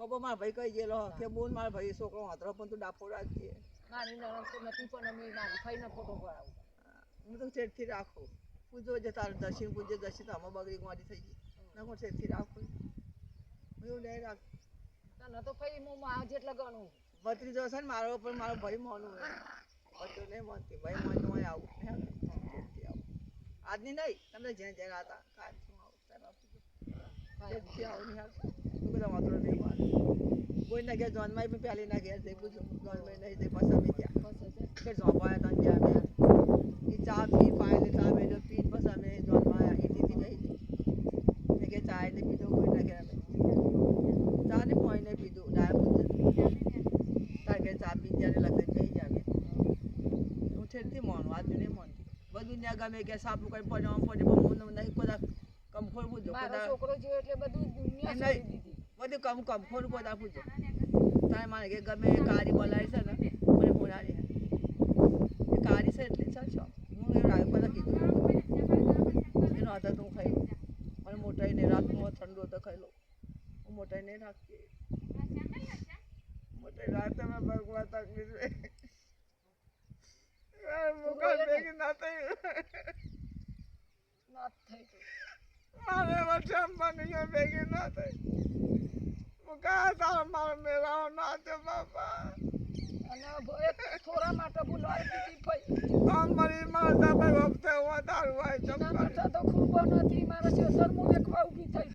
બાપા મારા ભાઈ કહી ગયેલો કે બોલ મારા ભાઈ છોકરો વાંધરો પણ તું ડાફો રાખજે મારી નરમ તો નથી પણ અમે મારી ફઈને ફોટો પડાવું હું તો ચેડથી રાખું પૂજો જે તારું દર્શન પૂજે દર્શન તો આમાં બગડી મારી થઈ ગઈ ના હું ચેડથી રાખું એવું નહીં રાખું તને તો ફઈ હું જેટલા ગણું ભત્રીજો છે ને મારો પણ મારો ભાઈ મોનું બધું નહીં માનતી ભાઈ માનું હોય આવું ચેડથી આવું આજની નહીં તમને જ્યાં જ્યાં હતા કાલથી આવું ચેડથી આવું નહીં આવતું બધા વાંધો નહીં મારે કોઈના ઘેર જોનમાં પણ પહેલી ના ઘેર જઈ પૂછું જોનમાં નહીં જઈ પછી અમે ત્યાં કે જોપાયા તને જ્યાં અમે એ ચા પી પાય ચા મેળો પી પછી અમે જોનમાં આવ્યા એથી જઈ મેં કે ચા નહીં પીધો કોઈના ઘેર અમે ચા ને પોઈ નહીં પીધું ડાયા પૂછે તાર ઘેર ચા પી જ્યારે લખે જઈ જાવે હું છેડથી માનું આજુ નહીં માનતી બધું ત્યાં ગમે કે સાપું કઈ પડે પડે પણ હું નહીં બધા કમફોર પૂછો મારો છોકરો જેવો એટલે બધું દુનિયા છોડી દીધી બધું કમફોર બધા પૂછો તારે મારે કે ગમે કારી બોલાવી છે ને મને બોલાવી એ કારી છે એટલી ચાલશો હું એ રાય બધા કીધું એનો આધાર તો હું ખાઈ લઉં મને મોટાઈ નહીં રાતનું ઠંડુ તો ખાઈ લઉં હું મોટાઈ નહીં રાખતી મોટાઈ રાત તમે ભગવા તકલીફ મુકાલ ભેગી ના થઈ ના થઈ મારે વર્ષે અંબાની ભેગી ના થઈ મુકા તારા મારા મેળાઓ ના છે બાપા અને થોડા માટે બોલવાડી દીધી ફઈ મારી માતા ભાઈ વખતે હું તારું હોય ના માતા તો ખૂબ નથી મારા શેસર હું એકવાર ઊભી થઈ